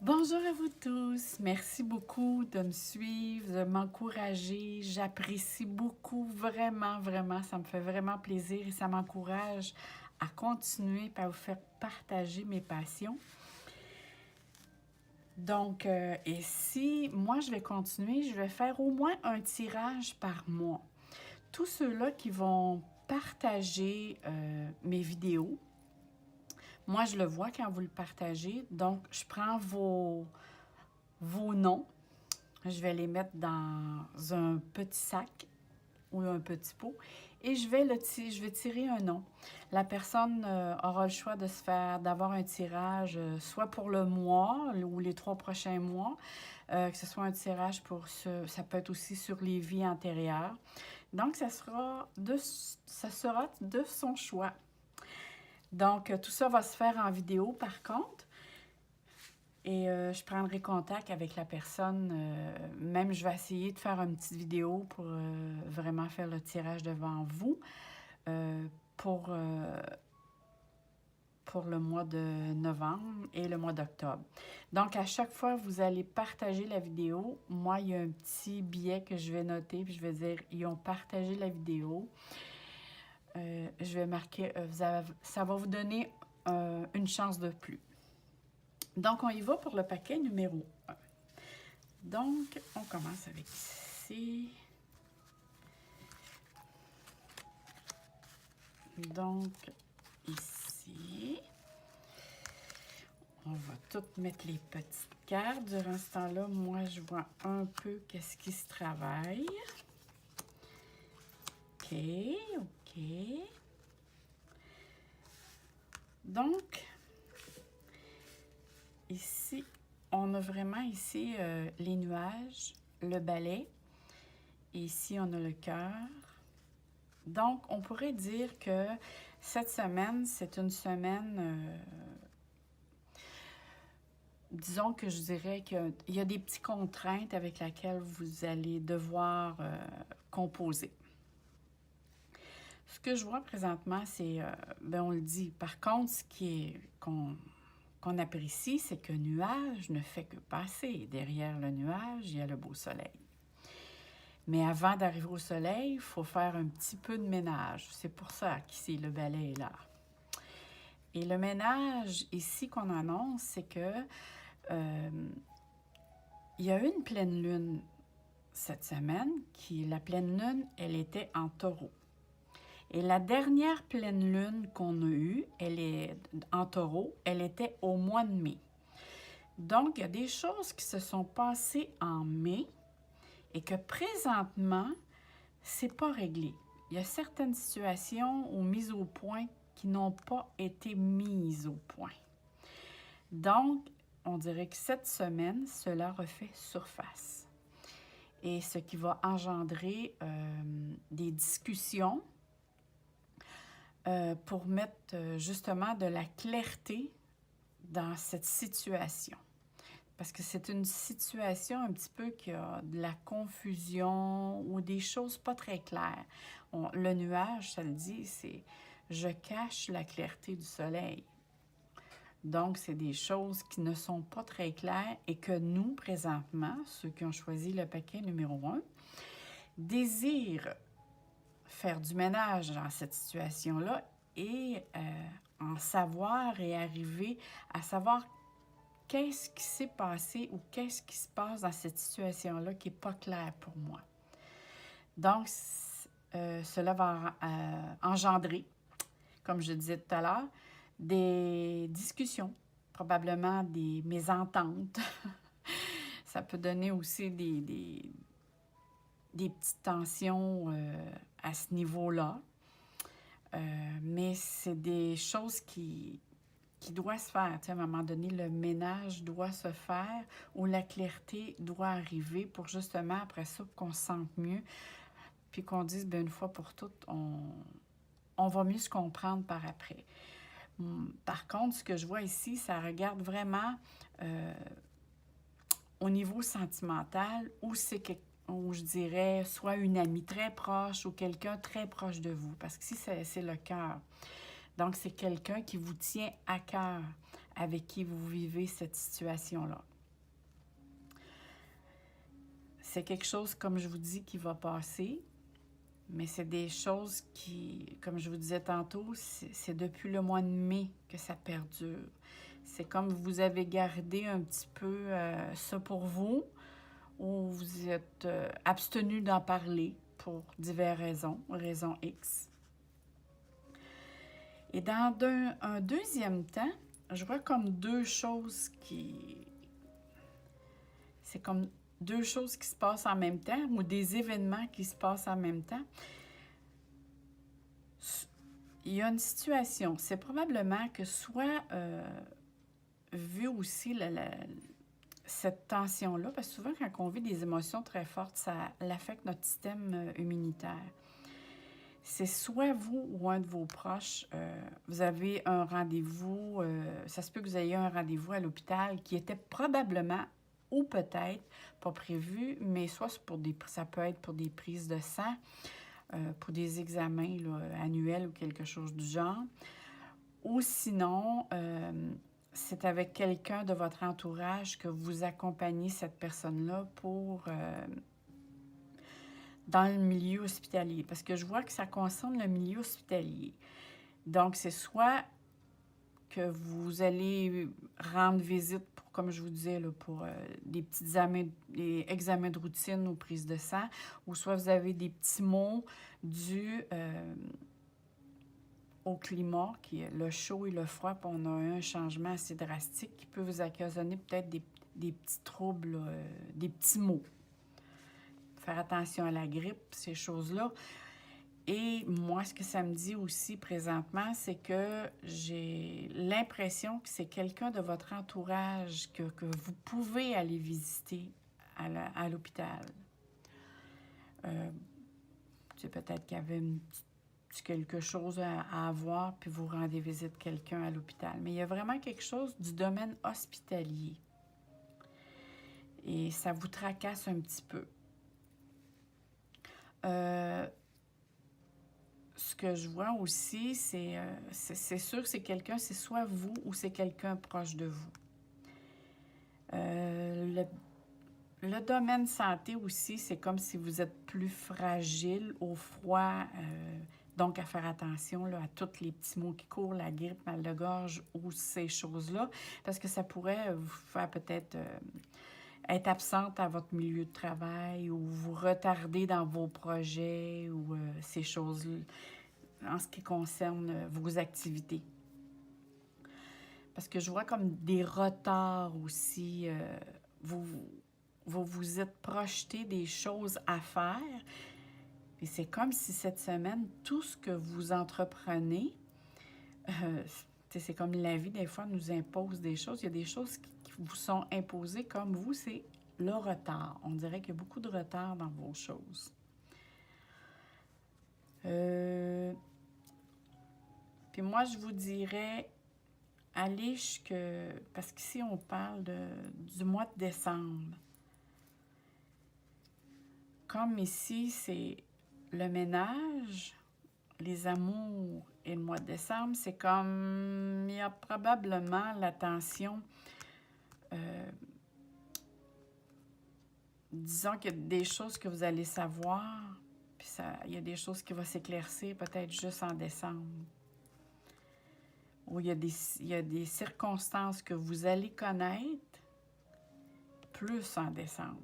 Bonjour à vous tous. Merci beaucoup de me suivre, de m'encourager. J'apprécie beaucoup, vraiment, vraiment. Ça me fait vraiment plaisir et ça m'encourage à continuer à vous faire partager mes passions. Donc, si moi je vais continuer, je vais faire au moins un tirage par mois. Tous ceux-là qui vont partager mes vidéos, moi je le vois quand vous le partagez. Donc, je prends vos noms. Je vais les mettre dans un petit sac ou un petit pot et je vais tirer un nom. La personne aura le choix de d'avoir un tirage soit pour le mois ou les 3 prochains mois, que ce soit un tirage ça peut être aussi sur les vies antérieures. Donc, ça sera de son choix. Donc, tout ça va se faire en vidéo par contre. Et je prendrai contact avec la personne. Même, je vais essayer de faire une petite vidéo pour vraiment faire le tirage devant vous pour le mois de novembre et le mois d'octobre. Donc, à chaque fois, vous allez partager la vidéo. Moi, il y a un petit billet que je vais noter, puis je vais dire « Ils ont partagé la vidéo ». Je vais marquer ça va vous donner une chance de plus. Donc, on y va pour le paquet numéro 1. Donc, on commence avec ici. Donc, ici. On va toutes mettre les petites cartes. Durant ce temps-là, moi, je vois un peu qu'est-ce qui se travaille. OK, OK. Donc, ici, on a vraiment ici les nuages, le balai. Et ici, on a le cœur. Donc, on pourrait dire que cette semaine, c'est une semaine, disons que je dirais qu'il y a des petites contraintes avec lesquelles vous allez devoir composer. Ce que je vois présentement, c'est, on le dit, par contre, ce qu'on apprécie, c'est que nuage ne fait que passer. Derrière le nuage, il y a le beau soleil. Mais avant d'arriver au soleil, il faut faire un petit peu de ménage. C'est pour ça qu'ici, le balai est là. Et le ménage, ici, qu'on annonce, c'est que il y a eu une pleine lune cette semaine, la pleine lune, elle était en taureau. Et la dernière pleine lune qu'on a eue, elle est en taureau, elle était au mois de mai. Donc, il y a des choses qui se sont passées en mai et que présentement, c'est pas réglé. Il y a certaines situations ou mises au point qui n'ont pas été mises au point. Donc, on dirait que cette semaine, cela refait surface. Et ce qui va engendrer des discussions pour mettre justement de la clarté dans cette situation. Parce que c'est une situation un petit peu qui a de la confusion ou des choses pas très claires. Le nuage, ça le dit, c'est « je cache la clarté du soleil ». Donc, c'est des choses qui ne sont pas très claires et que nous, présentement, ceux qui ont choisi le paquet numéro 1, désirent faire du ménage dans cette situation-là et en savoir et arriver à savoir qu'est-ce qui s'est passé ou qu'est-ce qui se passe dans cette situation-là qui n'est pas clair pour moi. Donc, cela va engendrer, comme je disais tout à l'heure, des discussions, probablement des mésententes. Ça peut donner aussi des petites tensions à ce niveau-là. Mais c'est des choses qui doivent se faire. Tu sais, à un moment donné, le ménage doit se faire ou la clarté doit arriver pour justement, après ça, qu'on se sente mieux. Puis qu'on dise, bien, une fois pour toutes, on va mieux se comprendre par après. Par contre, ce que je vois ici, ça regarde vraiment au niveau sentimental où je dirais soit une amie très proche ou quelqu'un très proche de vous. Parce que ici, c'est le cœur. Donc, c'est quelqu'un qui vous tient à cœur, avec qui vous vivez cette situation-là. c'est quelque chose, comme je vous dis, qui va passer, mais c'est des choses qui, comme je vous disais tantôt, c'est depuis le mois de mai que ça perdure. C'est comme vous avez gardé un petit peu ça pour vous, ou vous êtes abstenu d'en parler pour diverses raisons X. Et dans un deuxième temps, je vois comme deux choses qui... C'est comme deux choses qui se passent en même temps, ou des événements qui se passent en même temps. Il y a une situation, c'est probablement que soit vu aussi cette tension-là, parce que souvent quand on vit des émotions très fortes, ça affecte notre système immunitaire. C'est soit vous ou un de vos proches, vous avez un rendez-vous, ça se peut que vous ayez un rendez-vous à l'hôpital qui était probablement ou peut-être pas prévu, mais soit ça peut être pour des prises de sang, pour des examens là, annuels ou quelque chose du genre. Ou sinon, c'est avec quelqu'un de votre entourage que vous accompagnez cette personne-là pour dans le milieu hospitalier. Parce que je vois que ça concerne le milieu hospitalier. Donc, c'est soit que vous allez rendre visite, pour, comme je vous disais, là, pour des petits examens de routine ou prises de sang, ou soit vous avez des petits mots dus au climat, qui est le chaud et le froid, puis on a un changement assez drastique qui peut vous occasionner peut-être des petits troubles, des petits maux. Faire attention à la grippe, ces choses-là. Et moi, ce que ça me dit aussi présentement, c'est que j'ai l'impression que c'est quelqu'un de votre entourage que vous pouvez aller visiter à l'hôpital. C'est peut-être qu'il y avait quelque chose à avoir, puis vous rendez visite quelqu'un à l'hôpital. Mais il y a vraiment quelque chose du domaine hospitalier. Et ça vous tracasse un petit peu. Ce que je vois aussi, c'est sûr que c'est quelqu'un, c'est soit vous ou c'est quelqu'un proche de vous. Le domaine santé aussi, c'est comme si vous êtes plus fragile au froid, donc à faire attention là, à tous les petits maux qui courent, la grippe, mal de gorge ou ces choses-là, parce que ça pourrait vous faire peut-être être absente à votre milieu de travail ou vous retarder dans vos projets ou ces choses-là en ce qui concerne vos activités. Parce que je vois comme des retards aussi. Vous êtes projeté des choses à faire. Et c'est comme si cette semaine, tout ce que vous entreprenez, c'est comme la vie, des fois, nous impose des choses. Il y a des choses qui vous sont imposées comme vous, c'est le retard. On dirait qu'il y a beaucoup de retard dans vos choses. Puis moi, je vous dirais, allez jusque... Parce qu'ici, on parle du mois de décembre. Comme ici, c'est le ménage, les amours et le mois de décembre, c'est comme... Il y a probablement la tension... disons qu'il y a des choses que vous allez savoir, puis il y a des choses qui vont s'éclaircir peut-être juste en décembre. Ou il y a des circonstances que vous allez connaître plus en décembre.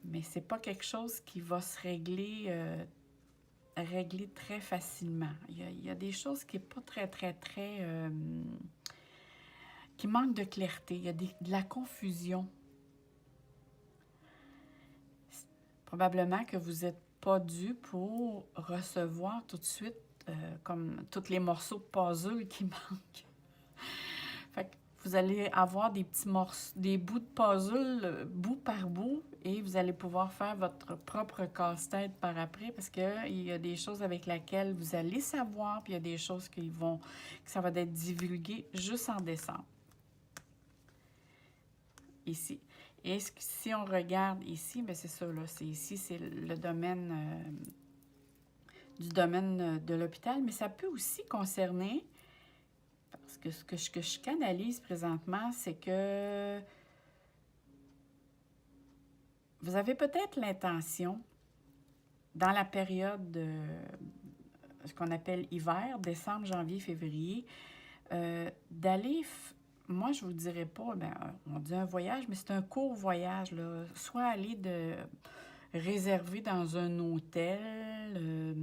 Mais c'est pas quelque chose qui va se régler très facilement. Il y a des choses qui n'est pas très, qui manquent de clarté. Il y a de la confusion. Probablement que vous n'êtes pas dû pour recevoir tout de suite comme tous les morceaux de puzzle qui manquent. Fait que vous allez avoir des petits morceaux, des bouts de puzzle, bout par bout, et vous allez pouvoir faire votre propre casse-tête par après, parce qu'il y a des choses avec lesquelles vous allez savoir, puis il y a des choses que ça va être divulgué juste en décembre. Ici. Et si on regarde ici, bien c'est ça, là, c'est le domaine du domaine de l'hôpital, mais ça peut aussi concerner, parce que ce que je canalise présentement, c'est que vous avez peut-être l'intention, dans la période de ce qu'on appelle hiver, décembre, janvier, février, d'aller, moi je vous dirais pas, ben, on dit un voyage, mais c'est un court voyage, là. Soit aller de réserver dans un hôtel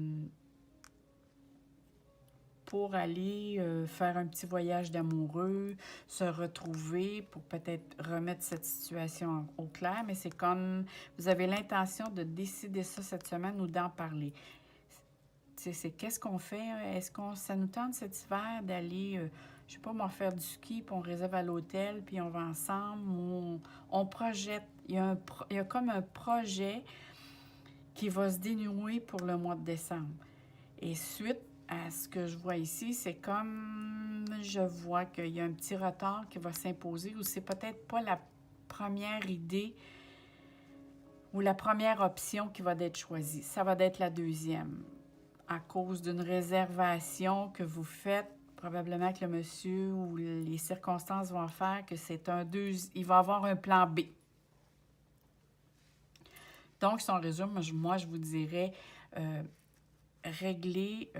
pour aller faire un petit voyage d'amoureux, se retrouver pour peut-être remettre cette situation au clair, mais c'est comme vous avez l'intention de décider ça cette semaine ou d'en parler. C'est qu'est-ce qu'on fait? Est-ce qu'on ça nous tente cet hiver d'aller, je sais pas, moi, faire du ski, puis on réserve à l'hôtel, puis on va ensemble, ou on projette. Il y a comme un projet qui va se dénouer pour le mois de décembre. Et suite à ce que je vois ici, c'est comme je vois qu'il y a un petit retard qui va s'imposer, ou c'est peut-être pas la première idée ou la première option qui va être choisie. Ça va être la deuxième, à cause d'une réservation que vous faites, probablement que le monsieur ou les circonstances vont faire que c'est il va avoir un plan B. Donc, si on résume, moi, je vous dirais, régler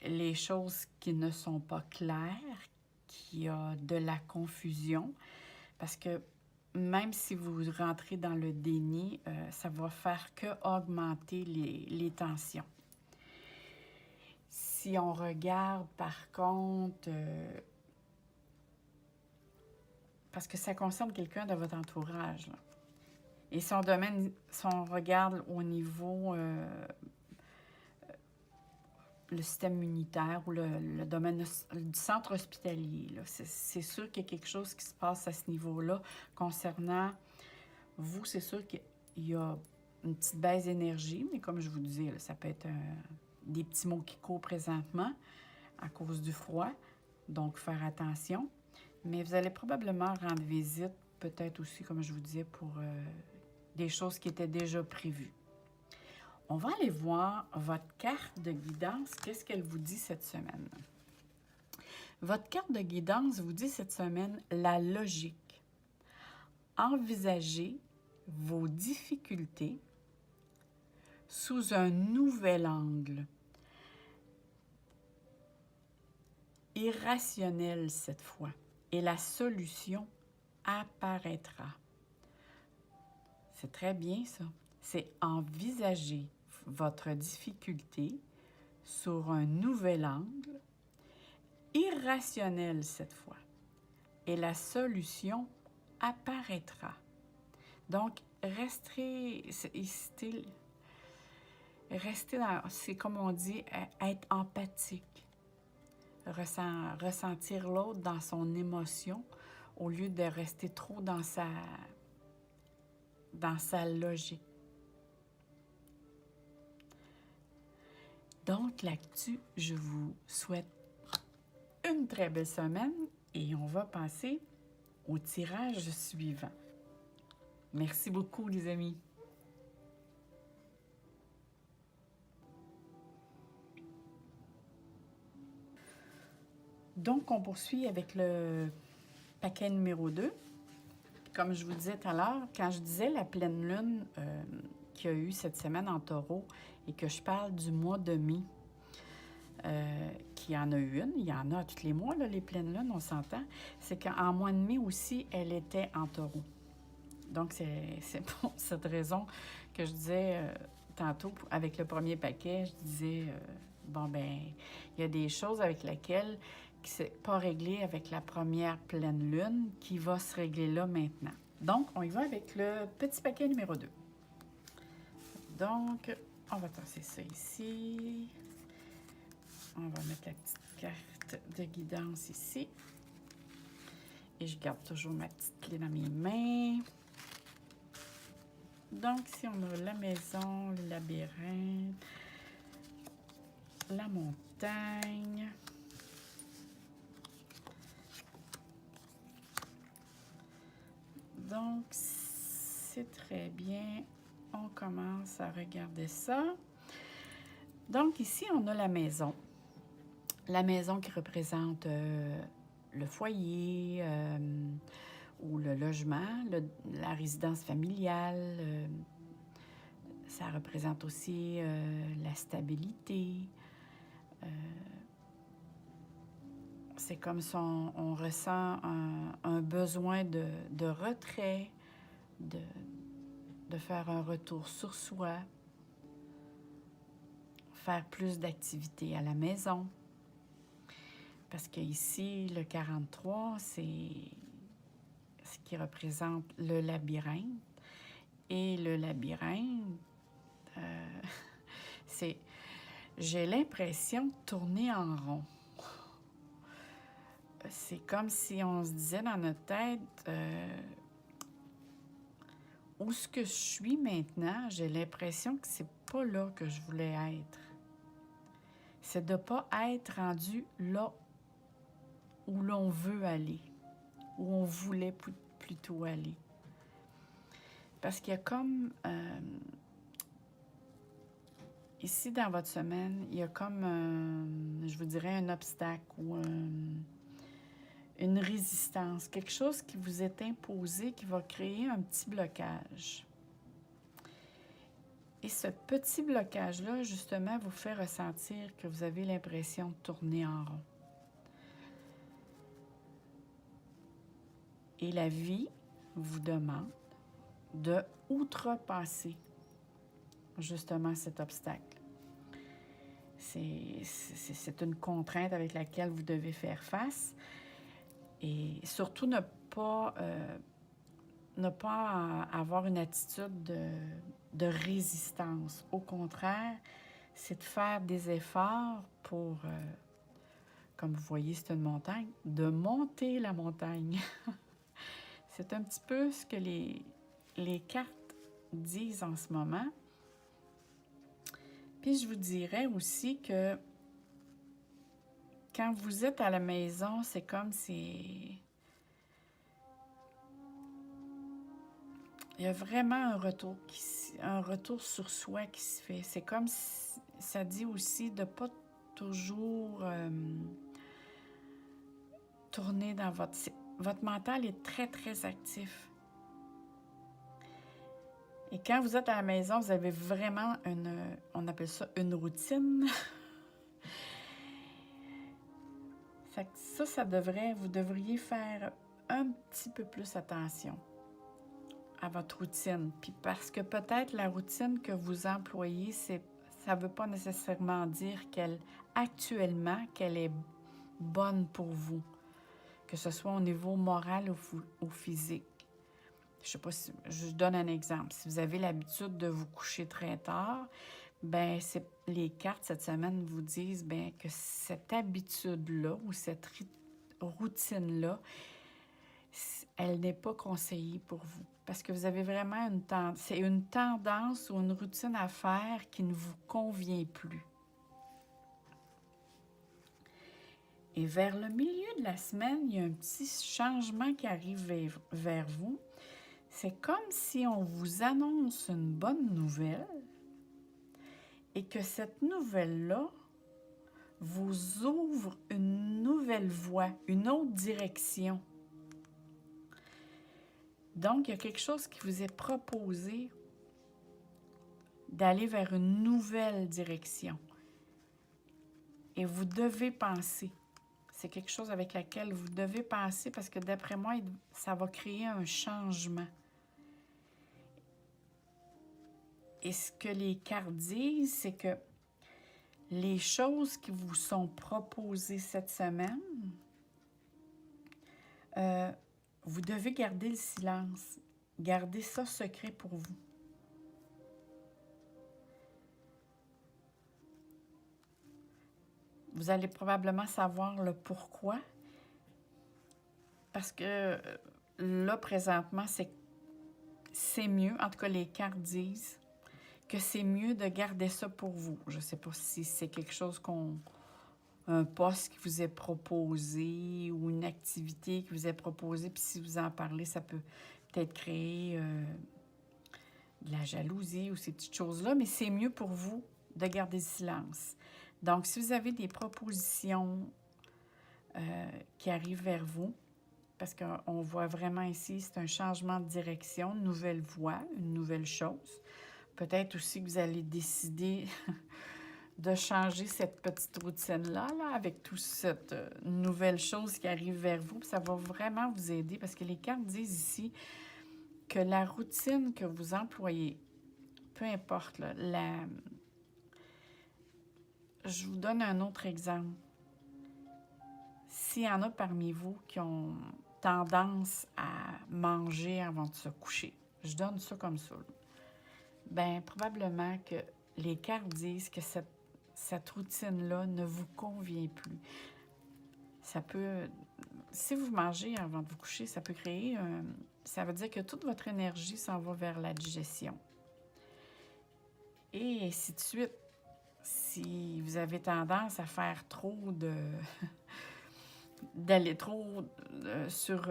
les choses qui ne sont pas claires, qu'il y a de la confusion, parce que même si vous rentrez dans le déni, ça va faire que augmenter les tensions. Si on regarde, par contre, parce que ça concerne quelqu'un de votre entourage, là. Et si on regarde au niveau le système immunitaire ou le domaine du centre hospitalier, là, c'est sûr qu'il y a quelque chose qui se passe à ce niveau-là concernant vous. C'est sûr qu'il y a une petite baisse d'énergie, mais comme je vous disais, là, ça peut être des petits mots qui courent présentement à cause du froid, donc faire attention. Mais vous allez probablement rendre visite, peut-être aussi, comme je vous disais, pour des choses qui étaient déjà prévues. On va aller voir votre carte de guidance. Qu'est-ce qu'elle vous dit cette semaine? Votre carte de guidance vous dit cette semaine la logique. Envisagez vos difficultés sous un nouvel angle. Irrationnel cette fois. Et la solution apparaîtra. C'est très bien ça. C'est envisager votre difficulté sur un nouvel angle, irrationnel cette fois, et la solution apparaîtra. Donc, restez dans, c'est comme on dit, être empathique, ressentir l'autre dans son émotion au lieu de rester trop dans sa logique. Donc là-dessus, je vous souhaite une très belle semaine et on va passer au tirage suivant. Merci beaucoup, les amis. Donc, on poursuit avec le paquet numéro 2. Comme je vous disais tout à l'heure, quand je disais la pleine lune qu'il y a eu cette semaine en taureau et que je parle du mois de mai, qu'il y en a eu une, il y en a tous les mois, là, les pleines lunes, on s'entend, c'est qu'en mois de mai aussi, elle était en taureau. Donc, c'est pour cette raison que je disais tantôt, avec le premier paquet, je disais, bon, ben il y a des choses avec lesquelles qui ne s'est pas réglé avec la première pleine lune, qui va se régler là maintenant. Donc, on y va avec le petit paquet numéro 2. Donc, on va tasser ça ici. On va mettre la petite carte de guidance ici. Et je garde toujours ma petite clé dans mes mains. Donc, si on a la maison, le labyrinthe, la montagne. Donc, c'est très bien. On commence à regarder ça. Donc, ici, on a la maison. La maison qui représente le foyer ou le logement, la résidence familiale, Ça représente aussi la stabilité. Euh, c'est comme si on ressent un besoin de retrait, de, de faire un retour sur soi, faire plus d'activités à la maison. Parce que ici, le 43, c'est ce qui représente le labyrinthe. Et le labyrinthe, c'est, j'ai l'impression de tourner en rond. C'est comme si on se disait dans notre tête, où est-ce que je suis maintenant, j'ai l'impression que c'est pas là que je voulais être. C'est de ne pas être rendu là où l'on veut aller, où on voulait plutôt aller. Parce qu'il y a comme, ici dans votre semaine, il y a comme, je vous dirais, un obstacle ou une résistance, quelque chose qui vous est imposé, qui va créer un petit blocage. Et ce petit blocage-là, justement, vous fait ressentir que vous avez l'impression de tourner en rond. Et la vie vous demande de outrepasser justement cet obstacle. C'est une contrainte avec laquelle vous devez faire face et surtout ne pas avoir une attitude de résistance. Au contraire, c'est de faire des efforts pour, comme vous voyez, c'est une montagne, de monter la montagne. C'est un petit peu ce que les cartes disent en ce moment. Puis je vous dirais aussi que quand vous êtes à la maison, c'est comme si il y a vraiment un retour sur soi qui se fait. C'est comme si ça dit aussi de ne pas toujours tourner dans votre mental est très, très actif. Et quand vous êtes à la maison, vous avez vraiment on appelle ça une routine. Vous devriez faire un petit peu plus attention à votre routine. Puis parce que peut-être la routine que vous employez, ça ne veut pas nécessairement dire actuellement qu'elle est bonne pour vous, que ce soit au niveau moral ou physique. Je sais pas si je donne un exemple. Si vous avez l'habitude de vous coucher très tard, ben les cartes cette semaine vous disent que cette habitude-là ou cette routine-là, elle n'est pas conseillée pour vous. Parce que vous avez vraiment c'est une tendance ou une routine à faire qui ne vous convient plus. Et vers le milieu de la semaine, il y a un petit changement qui arrive vers vous. C'est comme si on vous annonce une bonne nouvelle et que cette nouvelle-là vous ouvre une nouvelle voie, une autre direction. Donc, il y a quelque chose qui vous est proposé d'aller vers une nouvelle direction. Et vous devez penser. C'est quelque chose avec laquelle vous devez penser parce que d'après moi, ça va créer un changement. Et ce que les cartes disent, c'est que les choses qui vous sont proposées cette semaine, vous devez garder le silence. Gardez ça secret pour vous. Vous allez probablement savoir le pourquoi. Parce que là, présentement, c'est mieux, en tout cas les cartes disent, que c'est mieux de garder ça pour vous. Je ne sais pas si c'est quelque chose un poste qui vous est proposé ou une activité qui vous est proposée, puis si vous en parlez, ça peut peut-être créer de la jalousie ou ces petites choses-là, mais c'est mieux pour vous de garder le silence. Donc, si vous avez des propositions qui arrivent vers vous, parce qu'on voit vraiment ici, c'est un changement de direction, une nouvelle voie, une nouvelle chose. Peut-être aussi que vous allez décider de changer cette petite routine-là, là, avec toute cette nouvelle chose qui arrive vers vous. Puis ça va vraiment vous aider parce que les cartes disent ici que la routine que vous employez, peu importe, là, je vous donne un autre exemple. S'il y en a parmi vous qui ont tendance à manger avant de se coucher, je donne ça comme ça, là. Ben probablement que les cartes disent que cette routine-là ne vous convient plus. Ça peut, si vous mangez avant de vous coucher, ça peut créer, ça veut dire que toute votre énergie s'en va vers la digestion. Et ainsi de suite. Si vous avez tendance à faire trop d'aller trop sur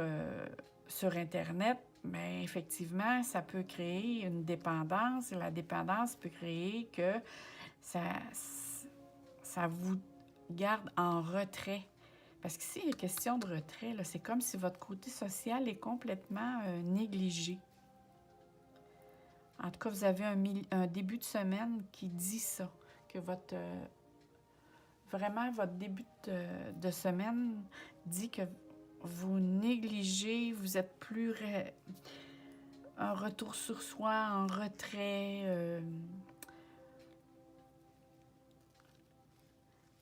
Internet, bien, effectivement, ça peut créer une dépendance. Et la dépendance peut créer que ça, ça vous garde en retrait. Parce qu'ici, il y a question de retrait. C'est comme si votre côté social est complètement négligé. En tout cas, vous avez un début de semaine qui dit ça, que vraiment, votre début de semaine dit que vous négligez, vous êtes plus un retour sur soi, en retrait.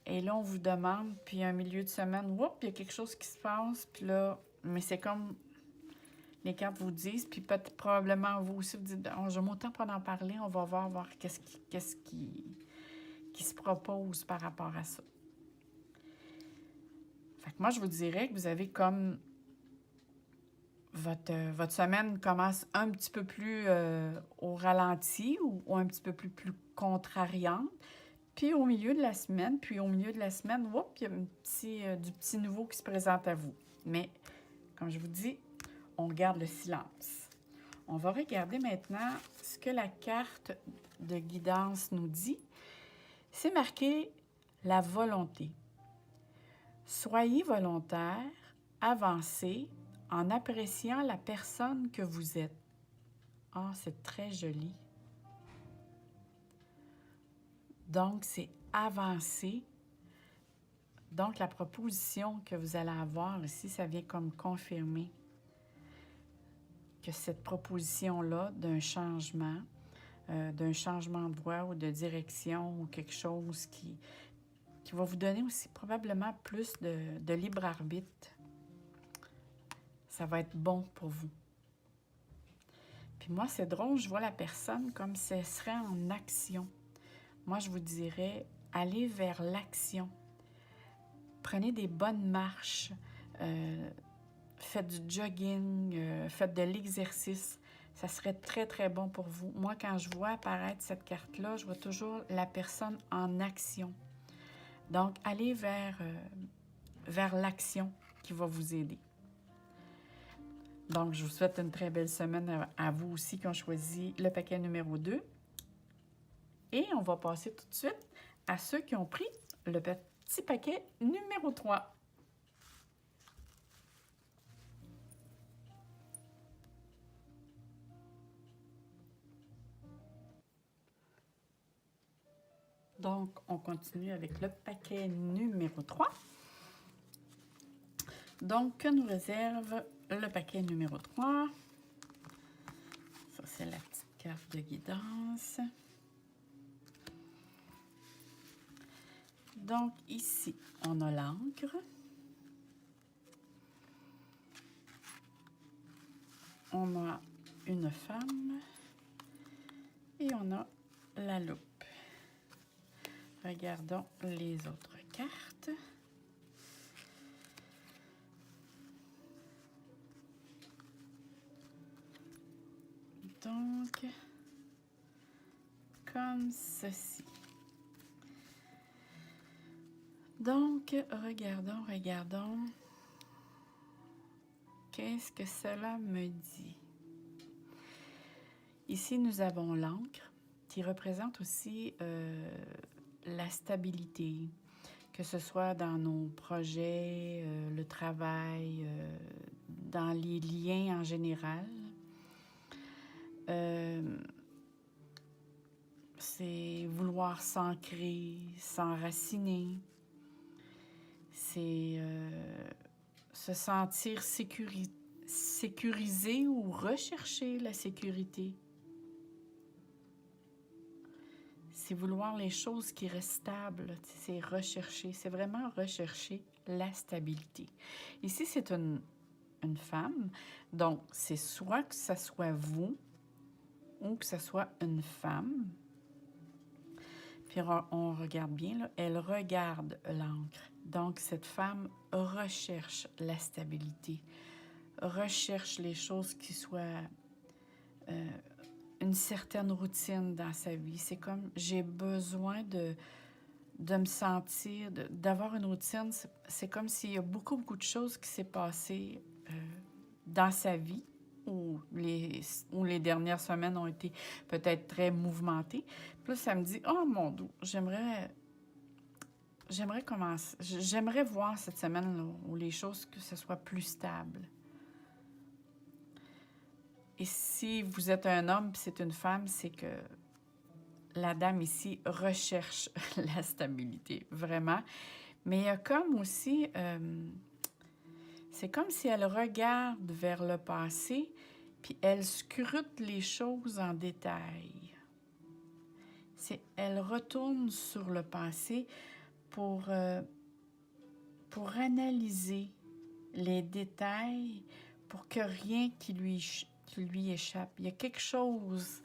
Et là, on vous demande, puis un milieu de semaine, whoop, il y a quelque chose qui se passe, puis là, mais c'est comme les cartes vous disent, puis peut-être probablement vous aussi, vous dites, oh, j'aime autant pas d'en parler, on va voir qu'est-ce qui se propose par rapport à ça. Fait que moi, je vous dirais que vous avez comme votre semaine commence un petit peu plus au ralenti ou un petit peu plus contrariante. Puis au milieu de la semaine, whoop, il y a du petit nouveau qui se présente à vous. Mais, comme je vous dis, on garde le silence. On va regarder maintenant ce que la carte de guidance nous dit. C'est marqué la volonté. Soyez volontaire, avancez en appréciant la personne que vous êtes. Ah, c'est très joli. Donc, c'est avancer. Donc, la proposition que vous allez avoir ici, ça vient comme confirmer que cette proposition-là d'un changement de voie ou de direction ou quelque chose qui va vous donner aussi probablement plus de libre arbitre, ça va être bon pour vous. Puis moi, c'est drôle, je vois la personne comme si elle serait en action. Moi, je vous dirais, allez vers l'action. Prenez des bonnes marches, faites du jogging, faites de l'exercice. Ça serait très, très bon pour vous. Moi, quand je vois apparaître cette carte-là, je vois toujours la personne en action. Donc, allez vers l'action qui va vous aider. Donc, je vous souhaite une très belle semaine à vous aussi qui ont choisi le paquet numéro 2. Et on va passer tout de suite à ceux qui ont pris le petit paquet numéro 3. Donc, on continue avec le paquet numéro 3. Donc, que nous réserve le paquet numéro 3? Ça, c'est la petite carte de guidance. Donc, ici, on a l'encre. On a une femme. Et on a la loupe. Regardons les autres cartes. Donc, comme ceci. Donc, regardons. Qu'est-ce que cela me dit? Ici, nous avons l'encre qui représente aussi la stabilité, que ce soit dans nos projets, le travail, dans les liens en général. c'est vouloir s'ancrer, s'enraciner. C'est se sentir sécurisé ou rechercher la sécurité. C'est vouloir les choses qui restent stables. C'est rechercher. C'est vraiment rechercher la stabilité. Ici, c'est une femme. Donc, c'est soit que ce soit vous ou que ce soit une femme. Puis on regarde bien, là, elle regarde l'encre. Donc, cette femme recherche la stabilité, recherche les choses qui soient une certaine routine dans sa vie. C'est comme, j'ai besoin de me sentir, d'avoir une routine. C'est comme s'il y a beaucoup, beaucoup de choses qui s'est passées dans sa vie, où les dernières semaines ont été peut-être très mouvementées. Puis là, ça me dit, oh mon Dieu, j'aimerais commencer, j'aimerais voir cette semaine là, où les choses, que ce soit plus stable. Et si vous êtes un homme puis c'est une femme, c'est que la dame ici recherche la stabilité, vraiment. Mais il y a comme aussi, c'est comme si elle regarde vers le passé, puis elle scrute les choses en détail. Elle retourne sur le passé pour analyser les détails, pour que rien qui lui échappe. Il y a quelque chose,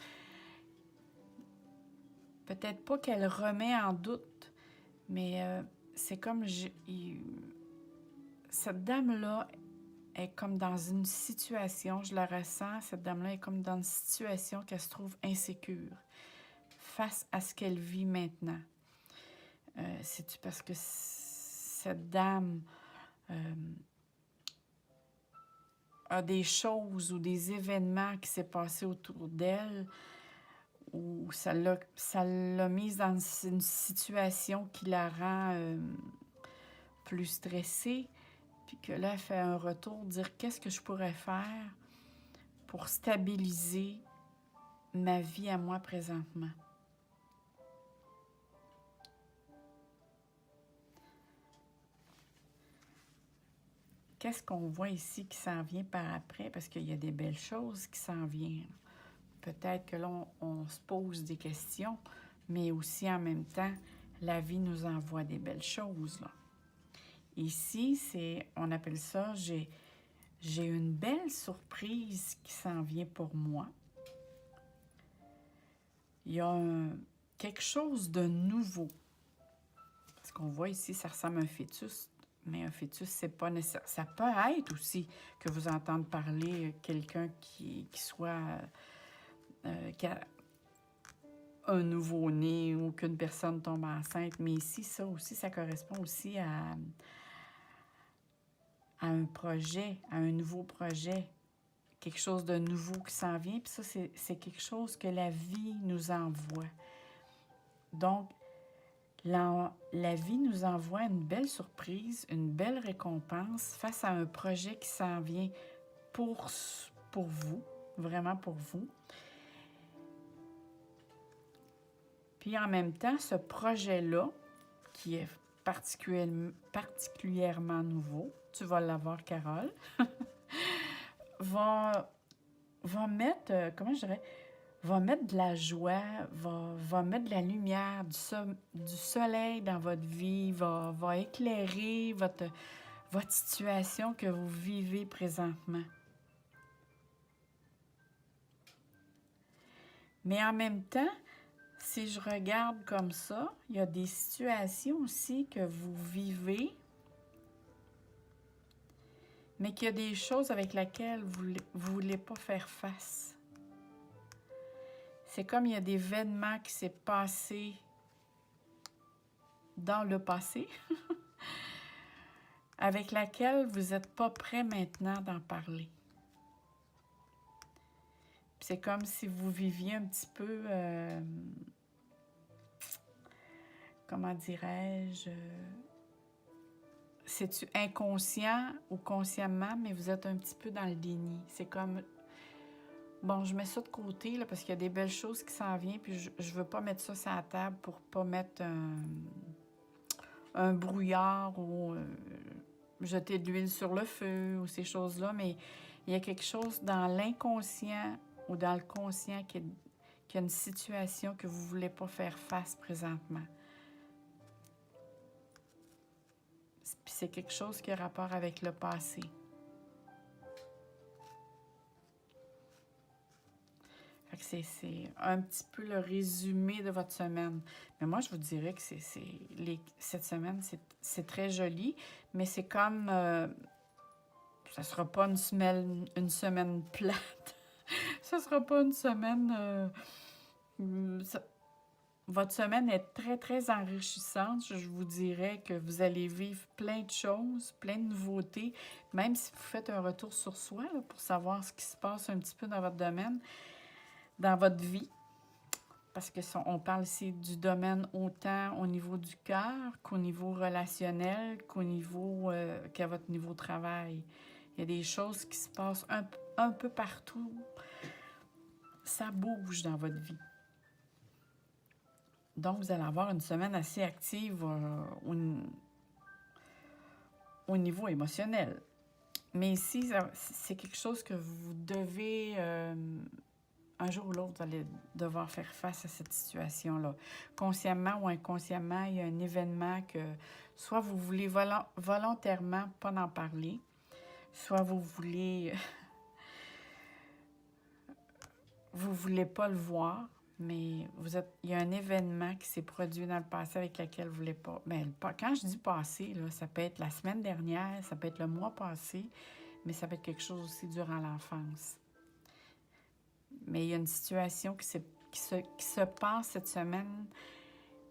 peut-être pas qu'elle remet en doute, mais c'est comme cette dame-là est comme dans une situation, je la ressens, cette dame-là est comme dans une situation qu'elle se trouve insécure face à ce qu'elle vit maintenant. C'est-tu parce que cette dame a des choses ou des événements qui s'est passé autour d'elle ou ça l'a mise dans une situation qui la rend plus stressée, puis que là, elle fait un retour, dire qu'est-ce que je pourrais faire pour stabiliser ma vie à moi présentement. Qu'est-ce qu'on voit ici qui s'en vient par après? Parce qu'il y a des belles choses qui s'en viennent. Peut-être que là, on se pose des questions, mais aussi en même temps, la vie nous envoie des belles choses, là. Ici, on appelle ça, j'ai une belle surprise qui s'en vient pour moi. Il y a quelque chose de nouveau. Parce qu'on voit ici, ça ressemble à un fœtus, mais un fœtus, c'est pas nécessaire. Ça peut être aussi que vous entendez parler quelqu'un qui soit... qui a un nouveau-né ou qu'une personne tombe enceinte. Mais ici, ça aussi, ça correspond aussi à un projet, à un nouveau projet, quelque chose de nouveau qui s'en vient. Puis ça, c'est quelque chose que la vie nous envoie. Donc, la vie nous envoie une belle surprise, une belle récompense face à un projet qui s'en vient pour vous, vraiment pour vous. Puis en même temps, ce projet-là, qui est particulièrement nouveau, tu vas l'avoir, Carole, va mettre, comment je dirais, va mettre de la joie, va mettre de la lumière, du soleil dans votre vie, va éclairer votre situation que vous vivez présentement. Mais en même temps, si je regarde comme ça, il y a des situations aussi que vous vivez, mais qu'il y a des choses avec lesquelles vous ne voulez pas faire face. C'est comme il y a des événements qui s'est passé dans le passé, avec lesquels vous n'êtes pas prêt maintenant d'en parler. C'est comme si vous viviez un petit peu, comment dirais-je, c'est-tu inconscient ou consciemment, mais vous êtes un petit peu dans le déni. C'est comme, Bon, je mets ça de côté, là, parce qu'il y a des belles choses qui s'en viennent, puis je veux pas mettre ça sur la table pour pas mettre un brouillard ou jeter de l'huile sur le feu ou ces choses-là, mais il y a quelque chose dans l'inconscient ou dans le conscient qui a une situation que vous ne voulez pas faire face présentement. Puis c'est quelque chose qui a rapport avec le passé. Fait que c'est un petit peu le résumé de votre semaine. Mais moi, je vous dirais que cette semaine, c'est très joli, mais c'est comme... ça sera pas une semaine plate. Ça sera pas une semaine... votre semaine est très, très enrichissante. Je vous dirais que vous allez vivre plein de choses, plein de nouveautés, même si vous faites un retour sur soi là, pour savoir ce qui se passe un petit peu dans votre domaine, dans votre vie. Parce que on parle ici du domaine autant au niveau du cœur qu'au niveau relationnel, qu'à votre niveau de travail. Il y a des choses qui se passent un peu partout. Ça bouge dans votre vie. Donc, vous allez avoir une semaine assez active au niveau émotionnel. Mais ici, c'est quelque chose que vous devez... un jour ou l'autre, vous allez devoir faire face à cette situation-là. Consciemment ou inconsciemment, il y a un événement que soit vous voulez volontairement pas en parler, soit vous voulez pas le voir, mais il y a un événement qui s'est produit dans le passé avec lequel vous voulez pas... Bien, quand je dis passé, là, ça peut être la semaine dernière, ça peut être le mois passé, mais ça peut être quelque chose aussi durant l'enfance. Mais il y a une situation qui se passe cette semaine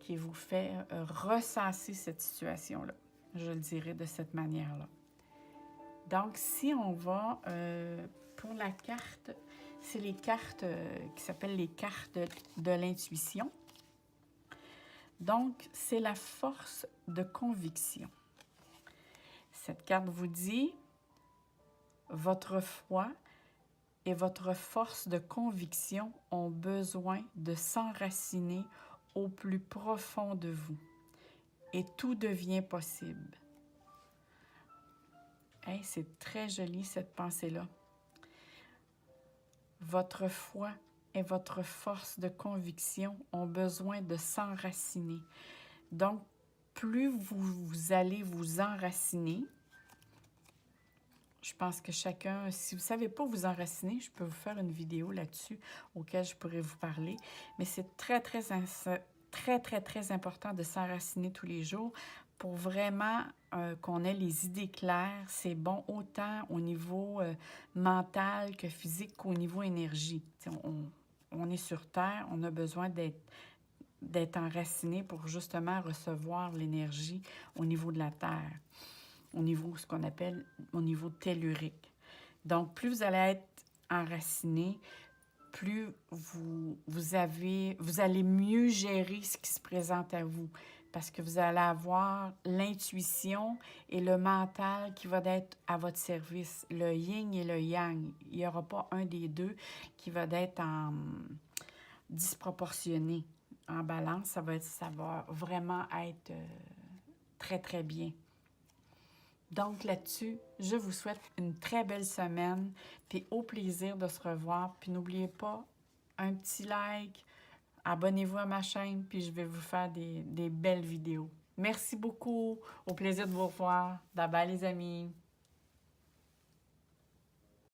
qui vous fait ressasser cette situation-là. Je le dirais de cette manière-là. Donc, si on va pour la carte, c'est les cartes qui s'appellent les cartes de l'intuition. Donc, c'est la force de conviction. Cette carte vous dit votre foi et votre force de conviction ont besoin de s'enraciner au plus profond de vous. Et tout devient possible. Hey, c'est très joli cette pensée-là. Votre foi et votre force de conviction ont besoin de s'enraciner. Donc, plus vous allez vous enraciner, je pense que chacun, si vous ne savez pas vous enraciner, je peux vous faire une vidéo là-dessus auquel je pourrais vous parler. Mais c'est très, très, très, très, très important de s'enraciner tous les jours pour vraiment qu'on ait les idées claires. C'est bon autant au niveau mental que physique qu'au niveau énergie. On est sur Terre, on a besoin d'être enraciné pour justement recevoir l'énergie au niveau de la Terre, au niveau, ce qu'on appelle, au niveau tellurique. Donc, plus vous allez être enraciné, plus vous allez mieux gérer ce qui se présente à vous. Parce que vous allez avoir l'intuition et le mental qui va être à votre service. Le yin et le yang. Il n'y aura pas un des deux qui va être en disproportionné. En balance, ça va vraiment être très, très bien. Donc là-dessus, je vous souhaite une très belle semaine, puis au plaisir de se revoir. Puis n'oubliez pas, un petit like, abonnez-vous à ma chaîne, puis je vais vous faire des belles vidéos. Merci beaucoup, au plaisir de vous revoir. Bye bye les amis!